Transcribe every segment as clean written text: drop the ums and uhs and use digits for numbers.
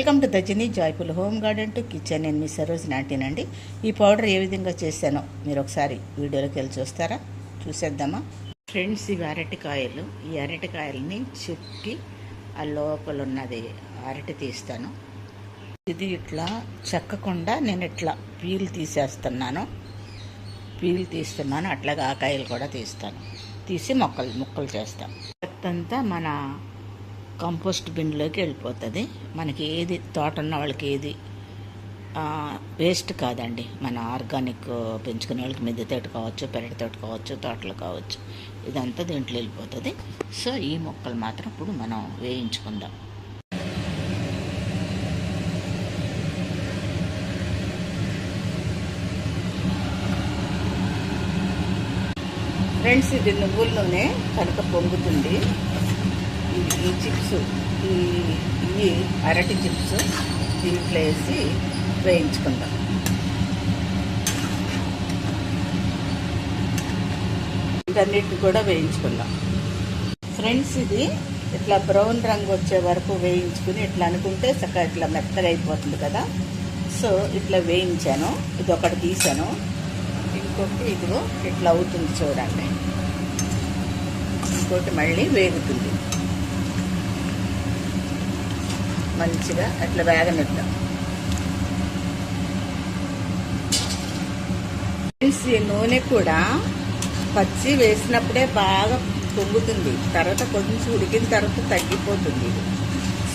Welcome to దజిని joyful home garden to kitchen. నేను మీ సరోజ్ నాటినండి. ఈ పౌడర్ ఏ విధంగా చేశానో మీరు ఒకసారి వీడియోలోకి వెళ్ళి చూస్తారా? చూసేద్దామా ఫ్రెండ్స్? ఇవి అరటికాయలు. ఈ అరటికాయలని చెక్కి ఆ లోపల ఉన్నది అరటి తీస్తాను. ఇది ఇట్లా చెక్కకుండా నేను ఇట్లా పీల్ తీస్తున్నాను. అట్లాగే ఆ కాయలు కూడా తీసి ముక్కలు చేస్తాను. చెత్తంతా మన కంపోస్ట్ బిన్లోకి వెళ్ళిపోతుంది. మనకి ఏది తోట ఉన్న వాళ్ళకి ఏది వేస్ట్ కాదండి. మన ఆర్గానిక్ పెంచుకునే వాళ్ళకి మిద్దె తోట కావచ్చు, పెరటి తోట కావచ్చు, తోటలు కావచ్చు, ఇదంతా దీంట్లో వెళ్ళిపోతుంది. సో ఈ మొక్కలు మాత్రం ఇప్పుడు మనం వేయించుకుందాం. ఫ్రెండ్స్, ఇది నువ్వుల నూనె కనుక పొంగుతుంది. ఈ చిప్స్, ఈ అరటి చిప్స్ దీంట్లో వేసి వేయించుకుందాం. ఇవన్నిటిని కూడా వేయించుకుందాం. ఫ్రెండ్స్, ఇది ఇట్లా బ్రౌన్ రంగు వచ్చే వరకు వేయించుకుని ఇట్లా అనుకుంటే చక్కగా ఇట్లా మెత్తగా అయిపోతుంది కదా. సో ఇట్లా వేయించాను. ఇది ఒకటి తీసాను. ఇంకొకటి ఇదిగో ఇట్లా అవుతుంది చూడండి. ఇంకోటి మళ్ళీ వేగుతుంది. మంచిగా అట్లా వేగనిద్దాం. ఈ నూనె కూడా పచ్చి వేసినప్పుడే బాగా పొంగుతుంది. తర్వాత కొంచెం ఉడికిన తర్వాత తగ్గిపోతుంది ఇది.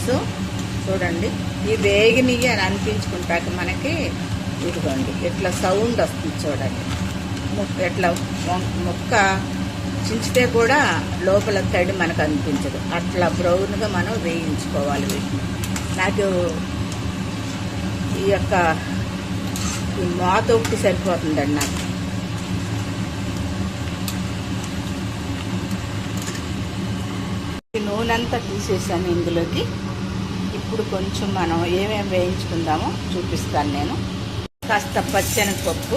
సో చూడండి, ఈ వేగినవి అని అనిపించుకుంటాక మనకి ఇదిగోండి ఇట్లా సౌండ్ వస్తుంది చూడండి. ఎట్లా ముక్క చించితే కూడా లోపల తడి మనకు అనిపించదు. అట్లా బ్రౌన్గా మనం వేయించుకోవాలి వీటిని. నాకు ఈ యొక్క మాత ఒకటి సరిపోతుందండి. నాకు ఈ నూనె అంతా తీసేసాను ఇందులోకి. ఇప్పుడు కొంచెం మనం ఏమేమి వేయించుకుందామో చూపిస్తాను నేను. కాస్త పచ్చెనగపప్పు,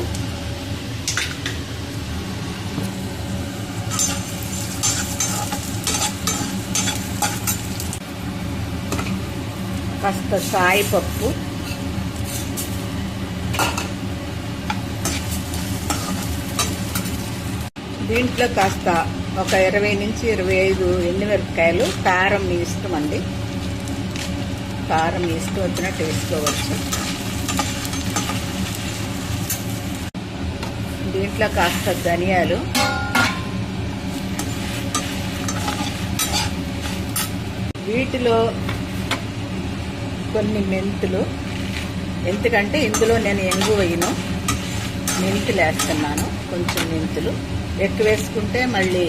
కాస్త సాయిపప్పు, దీంట్లో కాస్త ఒక 20 నుంచి 25 ఎండుమిరపకాయలు. కారం మీ ఇష్టం అండి, కారం మీ ఇష్టం వచ్చినట్టు వేసుకోవచ్చు. దీంట్లో కాస్త ధనియాలు, వీటిలో కొన్ని మెంతులు. ఎందుకంటే ఇందులో నేను ఎంగు వేయను, మెంతులు వేస్తున్నాను. కొంచెం మెంతులు ఎక్కువ వేసుకుంటే మళ్ళీ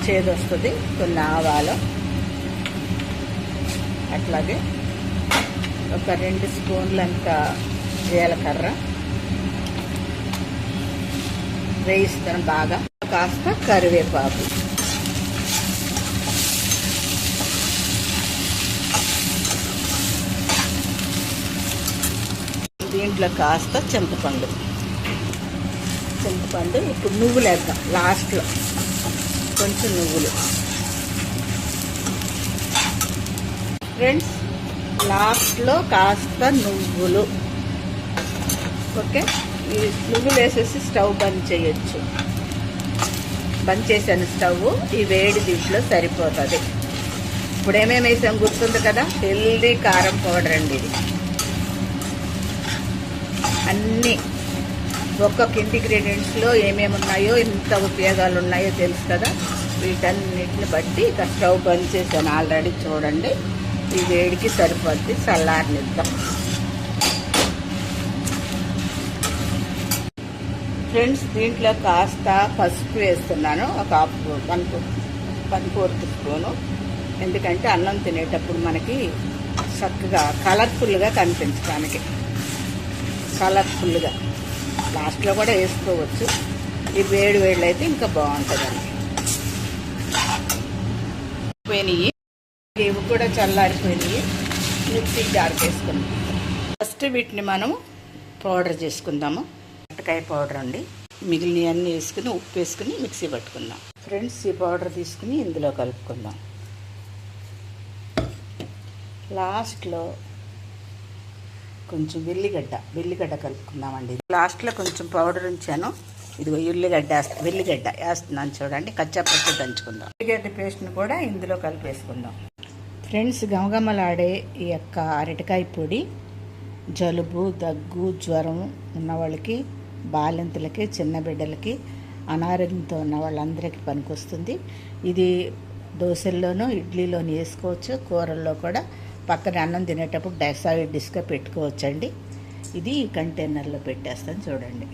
చేదొస్తుంది. కొన్ని ఆవాలు, అట్లాగే ఒక 2 స్పూన్లంత జీలకర్ర వేయిస్తాను బాగా. కాస్త కరివేపాకు, దీంట్లో కాస్త చింతపండు. ఇప్పుడు నువ్వులు వేద్దాం లాస్ట్లో. కొంచెం నువ్వులు ఫ్రెండ్స్, లాస్ట్లో కాస్త నువ్వులు. ఓకే, ఈ నువ్వులు వేసేసి స్టవ్ బంద్ చేయొచ్చు. బంద్ చేశాను స్టవ్. ఈ వేడి దీంట్లో సరిపోతుంది. ఇప్పుడు ఏమేమి వేసాం గుర్తుంది కదా? హెల్దీ కారం పౌడర్ అండి ఇది. అన్నీ ఒక్కొక్క ఇంగ్రీడియంట్స్లో ఏమేమి ఉన్నాయో, ఎంత ఉపయోగాలు ఉన్నాయో తెలుసు కదా. వీటన్నిటిని బట్టి ఇక స్టవ్ బంద్ చేశాను ఆల్రెడీ. చూడండి, ఈ వేడికి సరిపోద్ది. చల్లారనిద్దాం. ఫ్రెండ్స్, దీంట్లో కాస్త పసుపు వేస్తున్నాను. ఒక 1/4 స్పూను. ఎందుకంటే అన్నం తినేటప్పుడు మనకి చక్కగా కలర్ఫుల్గా కనిపించడానికి. కలర్ఫుల్గా లాస్ట్లో కూడా వేసుకోవచ్చు. ఈ వేడి అయితే ఇంకా బాగుంటుందండి. పోయినాయి, ఇవి కూడా చల్లారిపోయినాయి. మిక్సీ జార్కి వేసుకుందాం. ఫస్ట్ వీటిని మనం పౌడర్ చేసుకుందాము. అరటికాయ పౌడర్ అండి. మిగిలిన అన్నీ వేసుకుని ఉప్పు వేసుకుని మిక్సీ పట్టుకుందాం. ఫ్రెండ్స్, ఈ పౌడర్ తీసుకుని ఇందులో కలుపుకుందాం. లాస్ట్లో కొంచెం వెల్లిగడ్డ కలుపుకుందామండి. లాస్ట్లో కొంచెం పౌడర్ ఉంచాను. ఇదిగో వెల్లిగడ్డ వేస్తున్నాను చూడండి. కచ్చాపచ్చి దంచుకుందాం. వెల్లిగడ్డ పేస్ట్ని కూడా ఇందులో కలిపేసుకుందాం. ఫ్రెండ్స్, గమగమలాడే ఈ యొక్క అరటికాయ పొడి జలుబు, దగ్గు, జ్వరం ఉన్న వాళ్ళకి, బాలింతలకి, చిన్న బిడ్డలకి, అనారోగ్యంతో ఉన్న వాళ్ళందరికీ పనికొస్తుంది. ఇది దోశల్లోనూ ఇడ్లీలోనూ వేసుకోవచ్చు. కూరల్లో కూడా పక్కన అన్నం తినేటప్పుడు సైడ్ డిష్గా పెట్టుకోవచ్చండి. ఇది కంటైనర్లో పెట్టేస్తాను చూడండి.